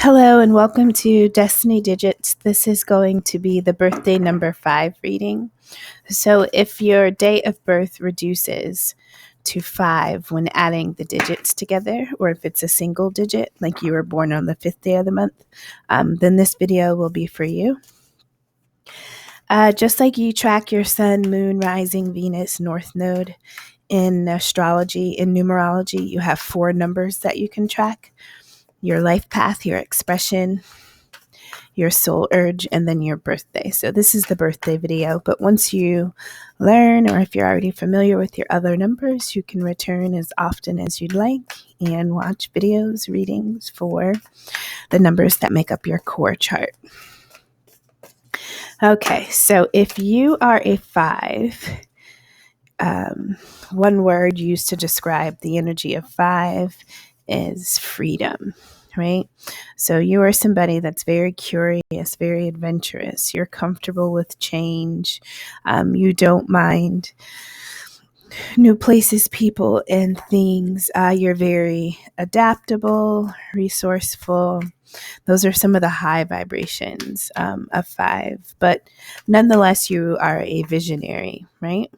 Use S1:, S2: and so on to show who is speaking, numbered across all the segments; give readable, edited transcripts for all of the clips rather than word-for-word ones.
S1: Hello and welcome to Destiny Digits. This is going to be the birthday number 5 reading. So if your date of birth reduces to 5 when adding the digits together, or if it's a single digit, like you were born on the 5th day of the month, then this video will be for you. Just like you track your sun, moon, rising, Venus, north node in astrology, in numerology, you have 4 numbers that you can track: your life path, your expression, your soul urge, and then your birthday. So this is the birthday video, but once you learn, or if you're already familiar with your other numbers, you can return as often as you'd like and watch videos, readings for the numbers that make up your core chart. Okay, so if you are a 5, one word used to describe the energy of 5 is freedom, right? So you are somebody that's very curious, very adventurous. You're comfortable with change. You don't mind new places, people, and things. You're very adaptable, resourceful. Those are some of the high vibrations of 5. But nonetheless, you are a visionary, right?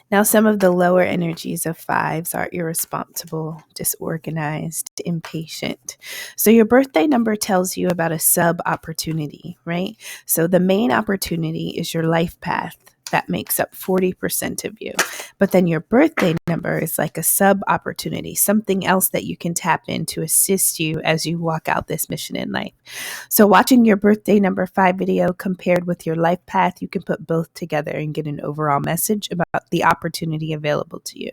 S1: Now, some of the lower energies of 5s are irresponsible, disorganized, impatient. So your birthday number tells you about a sub-opportunity, right? So the main opportunity is your life path. That makes up 40% of you. But then your birthday number is like a sub-opportunity, something else that you can tap in to assist you as you walk out this mission in life. So watching your birthday number 5 video compared with your life path, you can put both together and get an overall message about the opportunity available to you.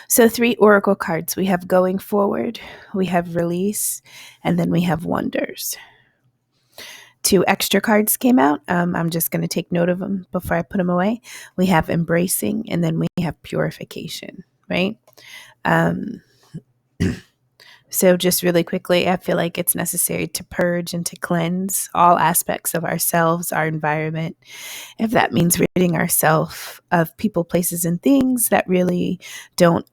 S1: So 3 oracle cards. We have going forward, we have release, and then we have wonders. 2 extra cards came out. I'm just going to take note of them before I put them away. We have embracing, and then we have purification, right? So just really quickly, I feel like it's necessary to purge and to cleanse all aspects of ourselves, our environment. If that means ridding ourselves of people, places, and things that really don't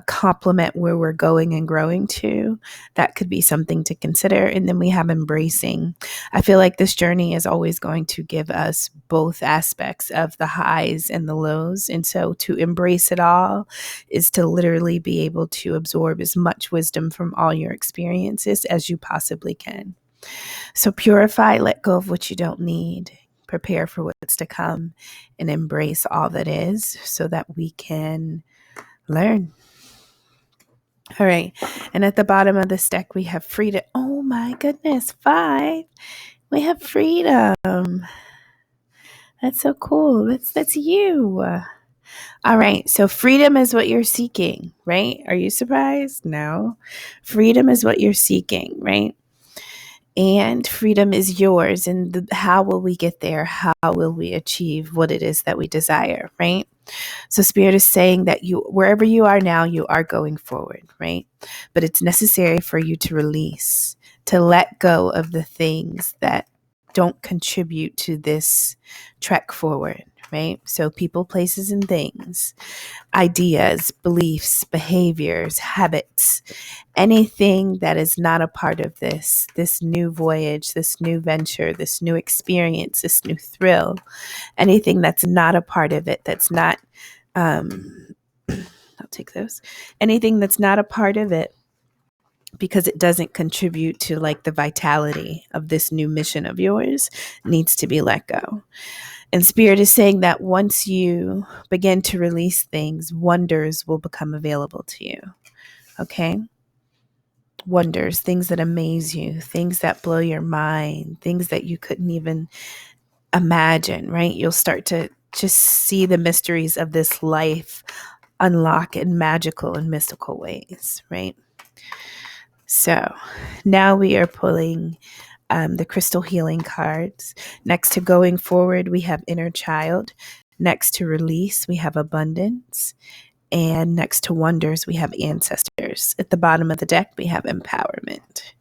S1: complement where we're going and growing to, that could be something to consider. And then we have embracing. I feel like this journey is always going to give us both aspects of the highs and the lows. And so to embrace it all is to literally be able to absorb as much wisdom from all your experiences as you possibly can. So purify, let go of what you don't need, prepare for what's to come, and embrace all that is so that we can learn. All right. And at the bottom of this deck, we have freedom. Oh my goodness, 5. We have freedom. That's so cool. That's you. All right. So freedom is what you're seeking, right? Are you surprised? No. Freedom is what you're seeking, right? And freedom is yours. And how will we get there? How will we achieve what it is that we desire, right? So Spirit is saying that you, wherever you are now, you are going forward, right? But it's necessary for you to release, to let go of the things that don't contribute to this trek forward, right? So people, places, and things, ideas, beliefs, behaviors, habits, anything that is not a part of this new voyage, this new venture, this new experience, this new thrill, anything that's not a part of it, that's not, I'll take those, anything that's not a part of it, because it doesn't contribute to like the vitality of this new mission of yours, needs to be let go. And Spirit is saying that once you begin to release things, wonders will become available to you. Okay? Wonders, things that amaze you, things that blow your mind, things that you couldn't even imagine, right? You'll start to just see the mysteries of this life unlock in magical and mystical ways, right? So now we are pulling the crystal healing cards. Next to going forward, we have inner child. Next to release, we have abundance. And next to wonders, we have ancestors. At the bottom of the deck, we have empowerment.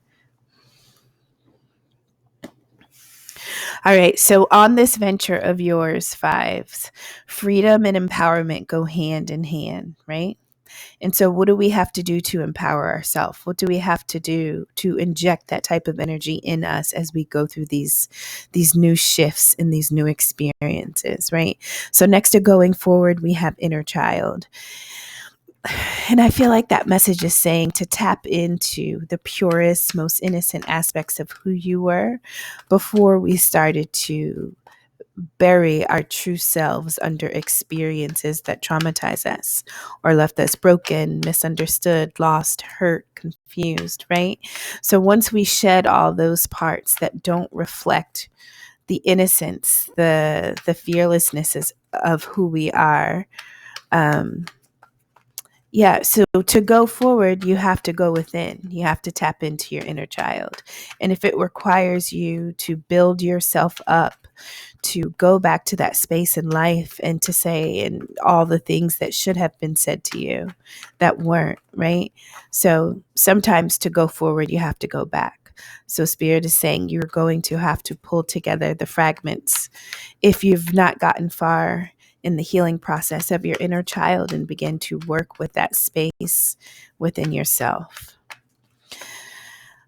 S1: All right, so on this venture of yours, 5s, freedom and empowerment go hand in hand, right? And so what do we have to do to empower ourselves? What do we have to do to inject that type of energy in us as we go through these new shifts and these new experiences, right? So next to going forward, we have inner child. And I feel like that message is saying to tap into the purest, most innocent aspects of who you were before we started to bury our true selves under experiences that traumatize us or left us broken, misunderstood, lost, hurt, confused, right? So once we shed all those parts that don't reflect the innocence, the fearlessness of who we are, so to go forward, you have to go within. You have to tap into your inner child. And if it requires you to build yourself up, to go back to that space in life and to say and all the things that should have been said to you that weren't, right? So sometimes to go forward, you have to go back. So Spirit is saying you're going to have to pull together the fragments if you've not gotten far in the healing process of your inner child and begin to work with that space within yourself.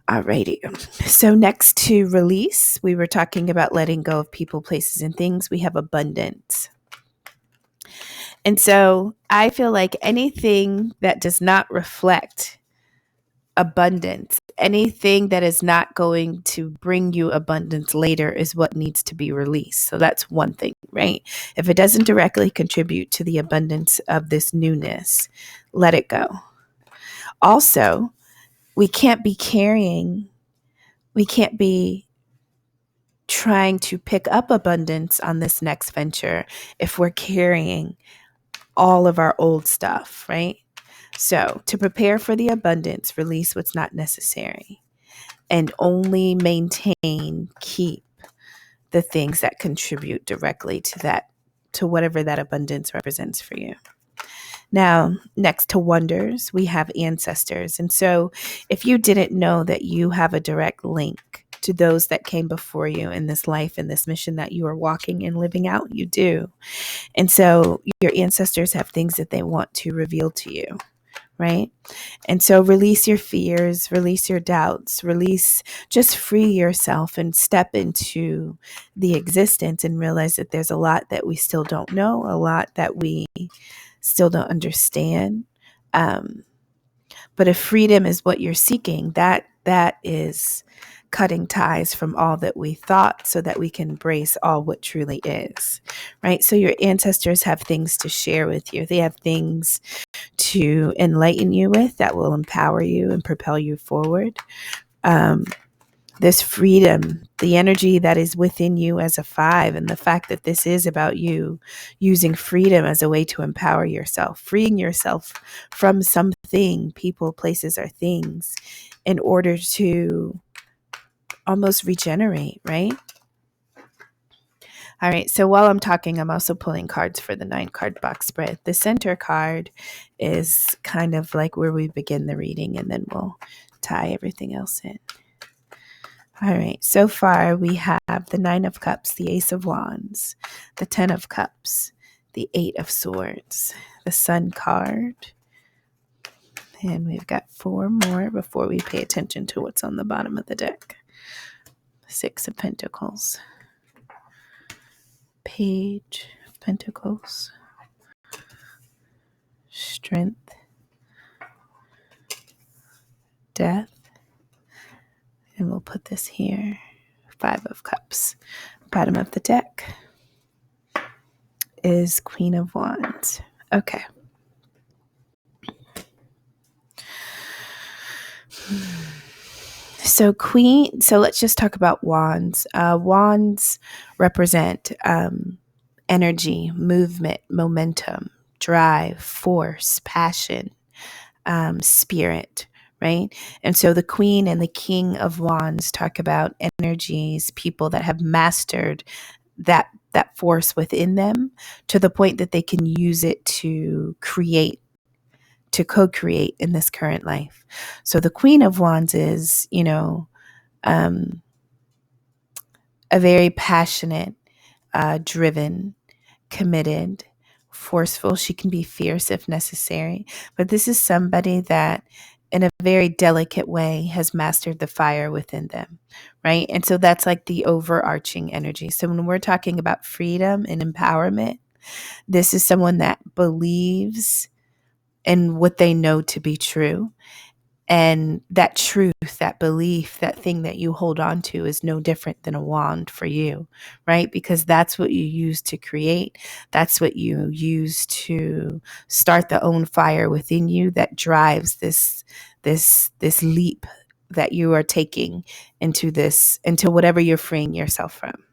S1: Alrighty. So next to release, we were talking about letting go of people, places, and things. We have abundance. And so I feel like anything that does not reflect abundance, anything that is not going to bring you abundance later is what needs to be released. So that's one thing, right? If it doesn't directly contribute to the abundance of this newness, let it go. Also, we can't be trying to pick up abundance on this next venture if we're carrying all of our old stuff, right? So to prepare for the abundance, release what's not necessary and only keep the things that contribute directly to whatever that abundance represents for you. Now, next to wonders, we have ancestors. And so if you didn't know that you have a direct link to those that came before you in this life and this mission that you are walking and living out, you do. And so your ancestors have things that they want to reveal to you, right? And so release your fears, release your doubts, just free yourself and step into the existence and realize that there's a lot that we still don't know, a lot that we still don't understand. But if freedom is what you're seeking, that is cutting ties from all that we thought so that we can embrace all what truly is, right? So your ancestors have things to share with you. They have things to enlighten you with that will empower you and propel you forward. This freedom, the energy that is within you as a 5, and the fact that this is about you using freedom as a way to empower yourself, freeing yourself from something, people, places, or things in order to almost regenerate, right? All right, so while I'm talking, I'm also pulling cards for the 9-card box spread. The center card is kind of like where we begin the reading, and then we'll tie everything else in. All right, so far we have the 9 of Cups, the Ace of Wands, the 10 of Cups, the 8 of Swords, the Sun card, and we've got 4 more before we pay attention to what's on the bottom of the deck. 6 of Pentacles, Page of Pentacles, Strength, Death, and we'll put this here, 5 of Cups. Bottom of the deck is Queen of Wands. Okay. So let's just talk about wands. Wands represent energy, movement, momentum, drive, force, passion, spirit, right? And so the Queen and the King of Wands talk about energies, people that have mastered that force within them to the point that they can use it to co-create in this current life. So the Queen of Wands is, a very passionate, driven, committed, forceful. She can be fierce if necessary. But this is somebody that, in a very delicate way, has mastered the fire within them, right? And so that's like the overarching energy. So when we're talking about freedom and empowerment, this is someone that believes in what they know to be true. And that truth, that belief, that thing that you hold on to is no different than a wand for you, right? Because that's what you use to create. That's what you use to start the own fire within you that drives this leap that you are taking into whatever you're freeing yourself from.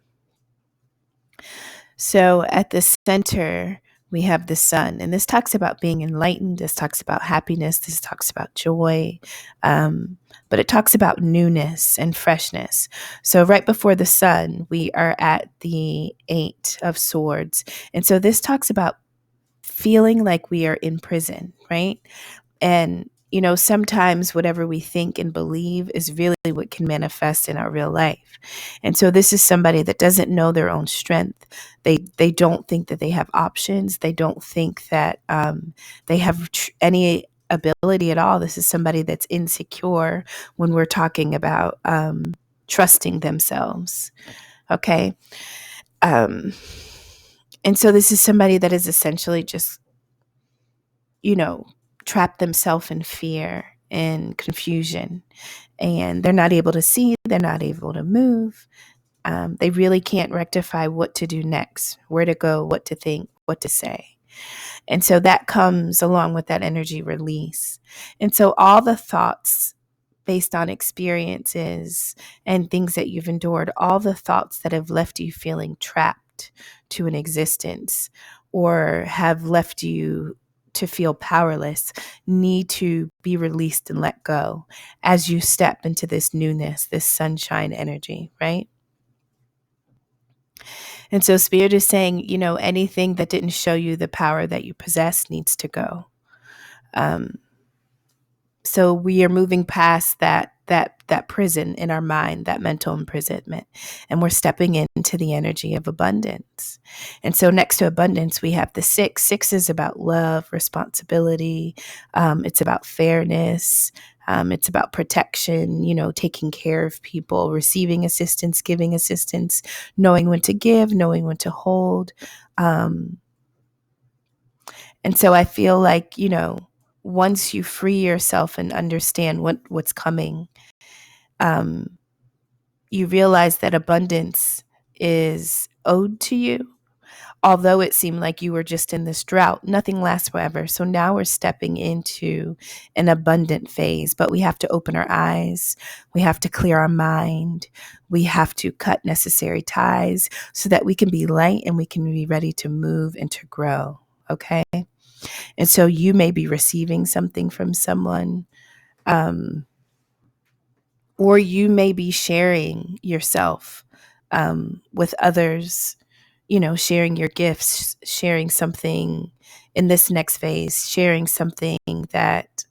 S1: So at the center, we have the sun, and this talks about being enlightened. This talks about happiness. This talks about joy. But it talks about newness and freshness. So right before the sun, we are at the Eight of Swords. And so this talks about feeling like we are in prison, right? And, sometimes whatever we think and believe is really what can manifest in our real life. And so this is somebody that doesn't know their own strength. They don't think that they have options. They don't think that they have any ability at all. This is somebody that's insecure when we're talking about trusting themselves. Okay. And so this is somebody that is essentially just, trap themselves in fear and confusion, and they're not able to see, they're not able to move. They really can't rectify what to do next, where to go, what to think, what to say. And so that comes along with that energy release. And so all the thoughts based on experiences and things that you've endured, all the thoughts that have left you feeling trapped to an existence or have left you to feel powerless need to be released and let go as you step into this newness, this sunshine energy, right? And so Spirit is saying, anything that didn't show you the power that you possess needs to go. So we are moving past that prison in our mind, that mental imprisonment, and we're stepping into the energy of abundance. And so next to abundance, we have the six. Six is about love, responsibility. It's about fairness. It's about protection, taking care of people, receiving assistance, giving assistance, knowing when to give, knowing when to hold. And so I feel like, once you free yourself and understand what's coming, you realize that abundance is owed to you. Although it seemed like you were just in this drought, nothing lasts forever. So now we're stepping into an abundant phase, but we have to open our eyes. We have to clear our mind. We have to cut necessary ties so that we can be light and we can be ready to move and to grow. Okay. And so you may be receiving something from someone, or you may be sharing yourself with others, sharing your gifts, sharing something in this next phase, sharing something that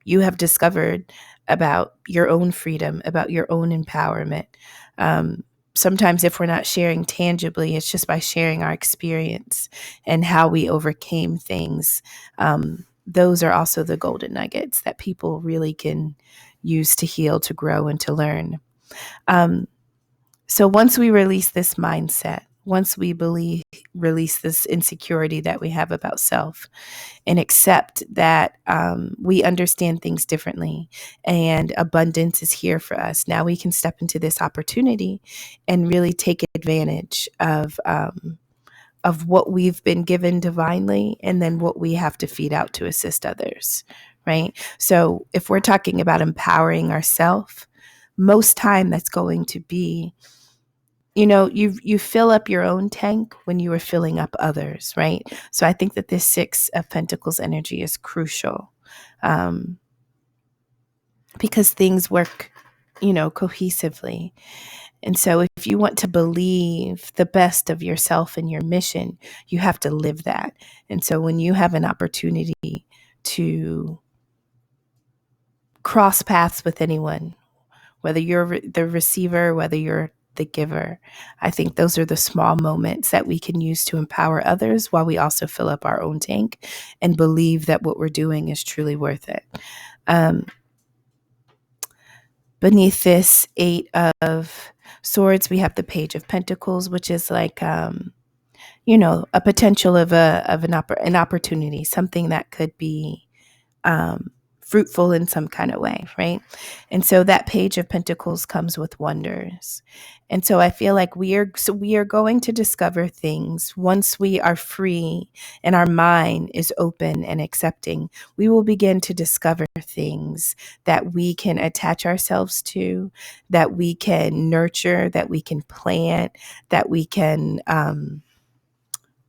S1: you have discovered about your own freedom, about your own empowerment. Sometimes if we're not sharing tangibly, it's just by sharing our experience and how we overcame things. Those are also the golden nuggets that people really can use to heal, to grow, and to learn. So once we release this mindset, once we release this insecurity that we have about self and accept that we understand things differently and abundance is here for us, now we can step into this opportunity and really take advantage of what we've been given divinely and then what we have to feed out to assist others, right? So if we're talking about empowering ourselves, most time that's going to be, you fill up your own tank when you are filling up others, right? So I think that this Six of Pentacles energy is crucial because things work, cohesively. And so if you want to believe the best of yourself and your mission, you have to live that. And so when you have an opportunity to cross paths with anyone, whether you're the receiver, whether you're the giver. I think those are the small moments that we can use to empower others while we also fill up our own tank and believe that what we're doing is truly worth it. Beneath this Eight of Swords, we have the Page of Pentacles, which is like, a potential of an opportunity, something that could be fruitful in some kind of way, right? And so that Page of Pentacles comes with wonders. And so I feel like we are going to discover things once we are free and our mind is open and accepting. We will begin to discover things that we can attach ourselves to, that we can nurture, that we can plant, that we can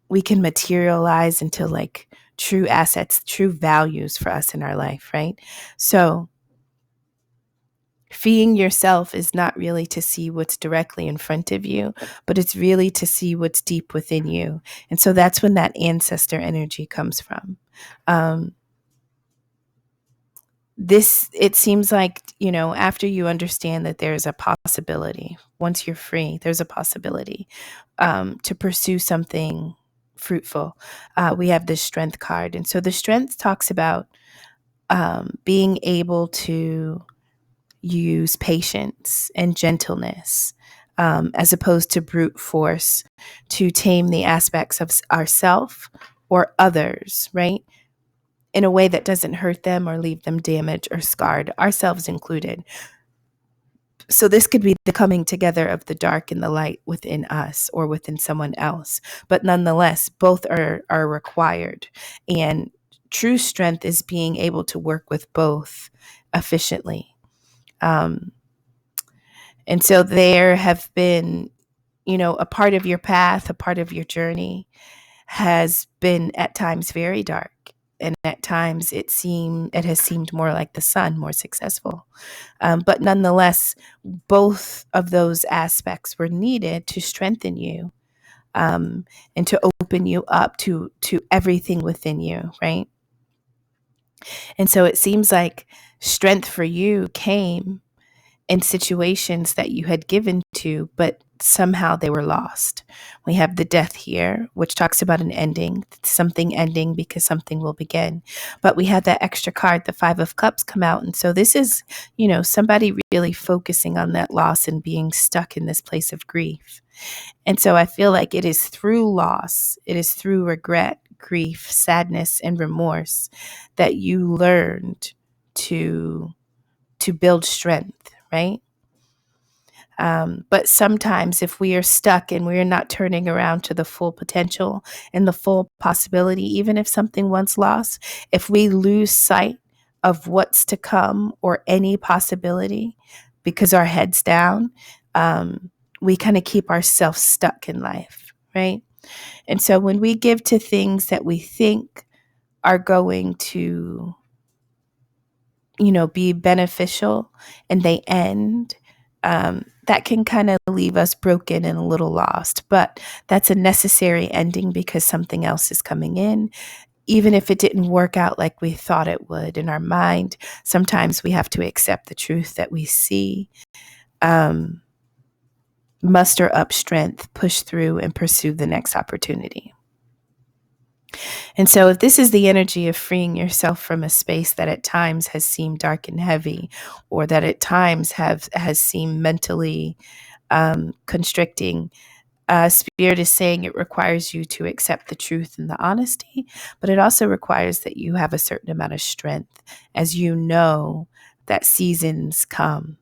S1: materialize into like true assets, true values for us in our life, right? So freeing yourself is not really to see what's directly in front of you, but it's really to see what's deep within you. And so that's when that ancestor energy comes from. It seems like, after you understand that there's a possibility, once you're free, there's a possibility to pursue something fruitful. We have this Strength card. And so the Strength talks about being able to use patience and gentleness as opposed to brute force to tame the aspects of ourself or others, right? In a way that doesn't hurt them or leave them damaged or scarred, ourselves included. So this could be the coming together of the dark and the light within us or within someone else. But nonetheless, both are required. And true strength is being able to work with both efficiently. And so there have been, a part of your path, a part of your journey has been at times very dark. And at times it has seemed more like the sun, more successful. But nonetheless, both of those aspects were needed to strengthen you and to open you up to everything within you, right? And so it seems like strength for you came in situations that you had given to, but somehow they were lost. We have the Death here, which talks about an ending, something ending because something will begin. But we had that extra card, the Five of Cups, come out. And so this is, somebody really focusing on that loss and being stuck in this place of grief. And so I feel like it is through loss, it is through regret, grief, sadness, and remorse that you learned to build strength, right? But sometimes if we are stuck and we're not turning around to the full potential and the full possibility, even if something once lost, if we lose sight of what's to come or any possibility because our head's down, we kind of keep ourselves stuck in life, right? And so when we give to things that we think are going to, be beneficial and they end, that can kind of leave us broken and a little lost. But that's a necessary ending because something else is coming in. Even if it didn't work out like we thought it would in our mind, sometimes we have to accept the truth that we see, muster up strength, push through, and pursue the next opportunity. And so if this is the energy of freeing yourself from a space that at times has seemed dark and heavy, or that at times has seemed mentally constricting, Spirit is saying it requires you to accept the truth and the honesty, but it also requires that you have a certain amount of strength as you know that seasons come.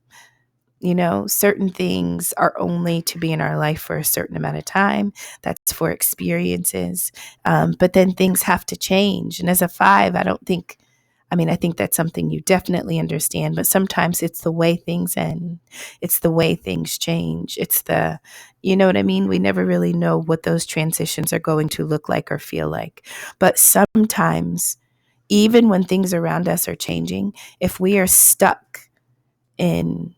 S1: Certain things are only to be in our life for a certain amount of time. That's for experiences. But then things have to change. And as a 5, I think that's something you definitely understand, but sometimes it's the way things end. It's the way things change. You know what I mean? We never really know what those transitions are going to look like or feel like. But sometimes, even when things around us are changing, if we are stuck in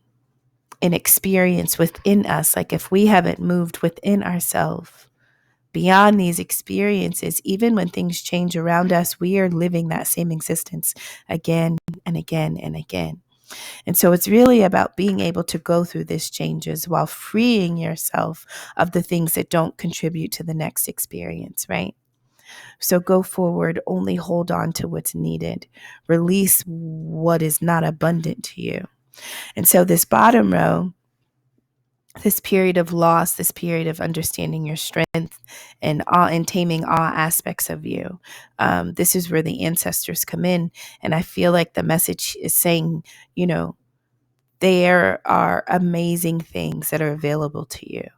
S1: an experience within us, like if we haven't moved within ourselves beyond these experiences, even when things change around us, we are living that same existence again and again and again. And so it's really about being able to go through these changes while freeing yourself of the things that don't contribute to the next experience, right? So go forward, only hold on to what's needed. Release what is not abundant to you. And so this bottom row, this period of loss, this period of understanding your strength and taming all aspects of you. This is where the ancestors come in. And I feel like the message is saying, there are amazing things that are available to you.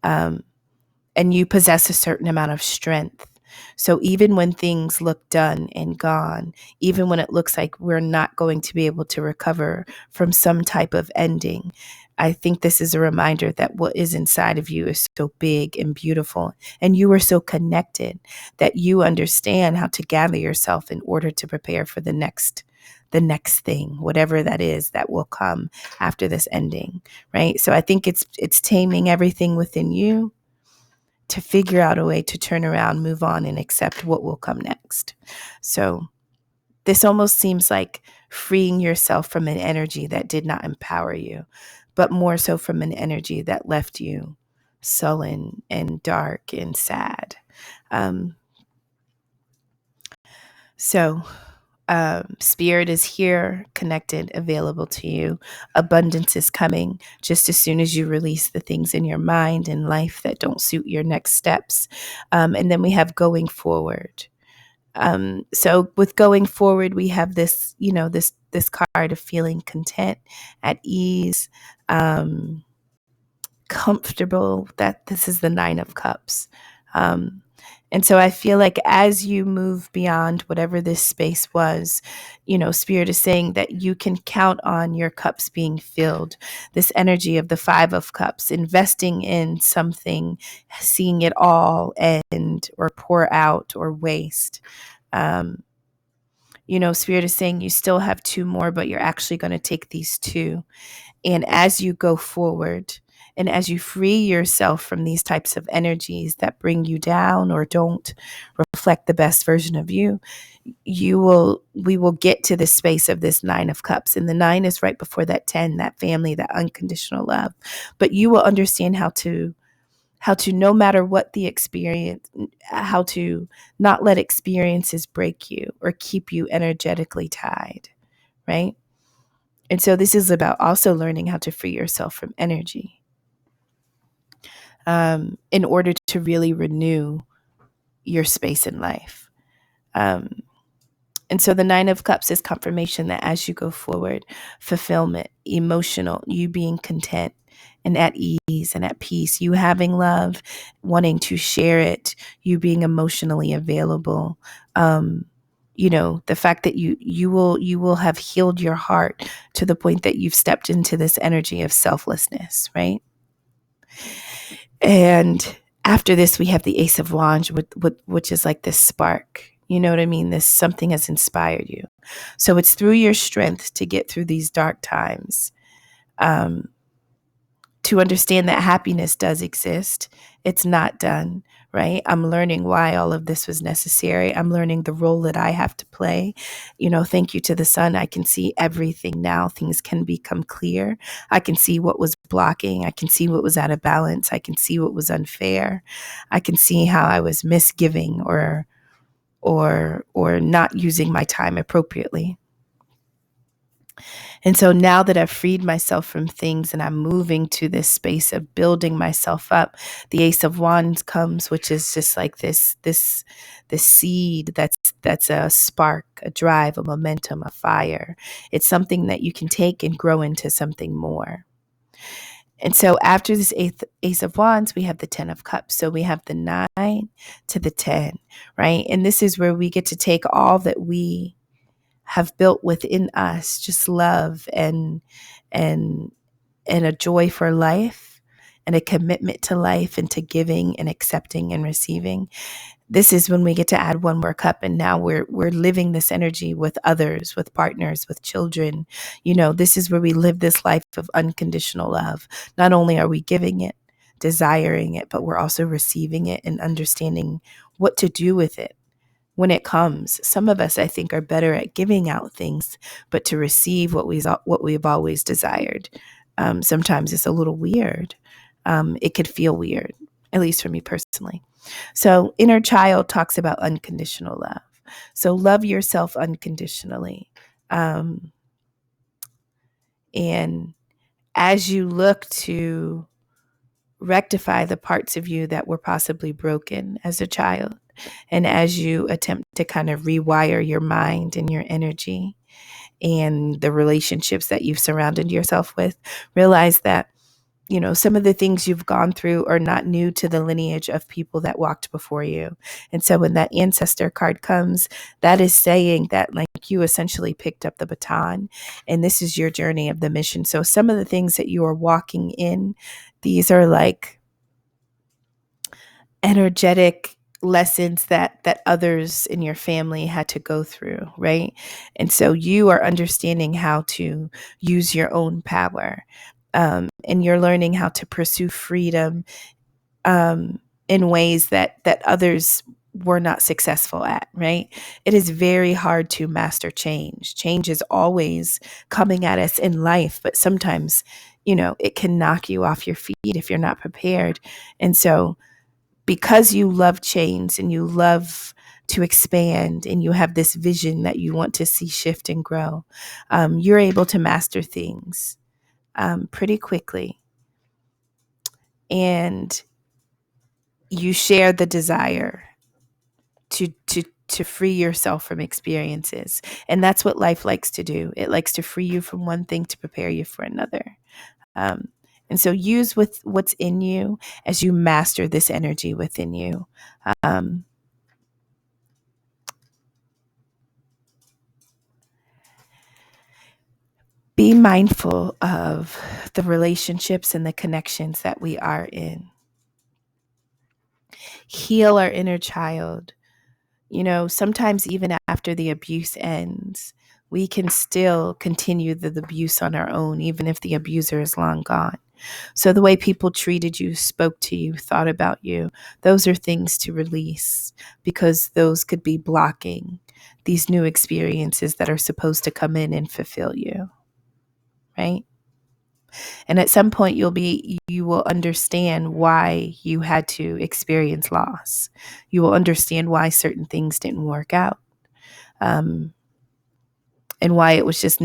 S1: And you possess a certain amount of strength. So even when things look done and gone, even when it looks like we're not going to be able to recover from some type of ending, I think this is a reminder that what is inside of you is so big and beautiful, and you are so connected that you understand how to gather yourself in order to prepare for the next thing, whatever that is that will come after this ending, right? So I think it's taming everything within you to figure out a way to turn around, move on, and accept what will come next. So this almost seems like freeing yourself from an energy that did not empower you, but more so from an energy that left you sullen and dark and sad. So spirit is here, connected, available to you. Abundance is coming just as soon as you release the things in your mind and life that don't suit your next steps. And then we have going forward. So with going forward, we have this, this card of feeling content, at ease, comfortable. That this is the 9 of Cups. And so I feel like as you move beyond whatever this space was, Spirit is saying that you can count on your cups being filled. This energy of the 5 of Cups, investing in something, seeing it all end or pour out or waste. Spirit is saying you still have 2 more, but you're actually going to take these 2. And as you go forward, and as you free yourself from these types of energies that bring you down or don't reflect the best version of you, we will get to the space of this 9 of Cups. And the 9 is right before that 10, that family, that unconditional love. But you will understand how to, no matter what the experience, how to not let experiences break you or keep you energetically tied, right? And so this is about also learning how to free yourself from energy in order to really renew your space in life. And so the 9 of Cups is confirmation that as you go forward, fulfillment, emotional, you being content and at ease and at peace, you having love, wanting to share it, you being emotionally available. The fact that you will have healed your heart to the point that you've stepped into this energy of selflessness, right? And after this, we have the Ace of Wands, which is like this spark. You know what I mean? This something has inspired you. So it's through your strength to get through these dark times, to understand that happiness does exist. It's not done, right? I'm learning why all of this was necessary. I'm learning the role that I have to play. Thank you to the sun. I can see everything now. Things can become clear. I can see what was blocking. I can see what was out of balance. I can see what was unfair. I can see how I was misgiving or not using my time appropriately. And so now that I've freed myself from things and I'm moving to this space of building myself up, the Ace of Wands comes, which is just like this seed that's a spark, a drive, a momentum, a fire. It's something that you can take and grow into something more. And so after this Ace of Wands, we have the 10 of Cups. So we have the 9 to the 10, right? And this is where we get to take all that we have built within us, just love and a joy for life and a commitment to life and to giving and accepting and receiving. This is when we get to add 1 more cup, and now we're living this energy with others, with partners, with children. This is where we live this life of unconditional love. Not only are we giving it, desiring it, but we're also receiving it and understanding what to do with it. when it comes. Some of us, I think, are better at giving out things, but to receive what we've always desired, sometimes it's a little weird. It could feel weird, at least for me personally. So inner child talks about unconditional love. So love yourself unconditionally. And as you look to rectify the parts of you that were possibly broken as a child, and as you attempt to kind of rewire your mind and your energy and the relationships that you've surrounded yourself with, realize that, some of the things you've gone through are not new to the lineage of people that walked before you. And so when that ancestor card comes, that is saying that, like, you essentially picked up the baton and this is your journey of the mission. So some of the things that you are walking in, these are like energetic lessons that others in your family had to go through, right? And so you are understanding how to use your own power, and you're learning how to pursue freedom, in ways that others were not successful at, right? It is very hard to master change. Change is always coming at us in life, but sometimes, it can knock you off your feet if you're not prepared. And so because you love change and you love to expand and you have this vision that you want to see shift and grow, you're able to master things pretty quickly. And you share the desire to free yourself from experiences. And that's what life likes to do. It likes to free you from one thing to prepare you for another. And so use what's in you as you master this energy within you. Be mindful of the relationships and the connections that we are in. Heal our inner child. Sometimes even after the abuse ends, we can still continue the abuse on our own, even if the abuser is long gone. So the way people treated you, spoke to you, thought about you, those are things to release, because those could be blocking these new experiences that are supposed to come in and fulfill you, right? And at some point you will understand why you had to experience loss. You will understand why certain things didn't work out. And why it was just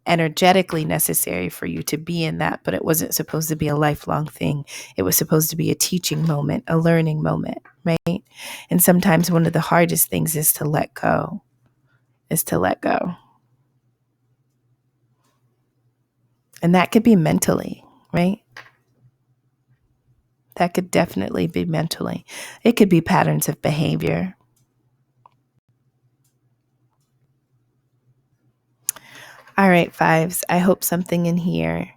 S1: energetically necessary for you to be in that, but it wasn't supposed to be a lifelong thing. It was supposed to be a teaching moment, a learning moment, right? And sometimes one of the hardest things is to let go, And that could be mentally, right? That could definitely be mentally. It could be patterns of behavior. All right, fives. I hope something in here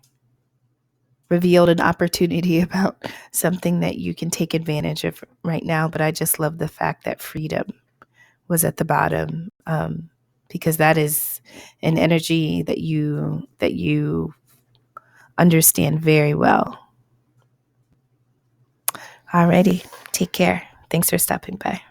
S1: revealed an opportunity about something that you can take advantage of right now. But I just love the fact that freedom was at the bottom, because that is an energy that you understand very well. Alrighty, take care. Thanks for stopping by.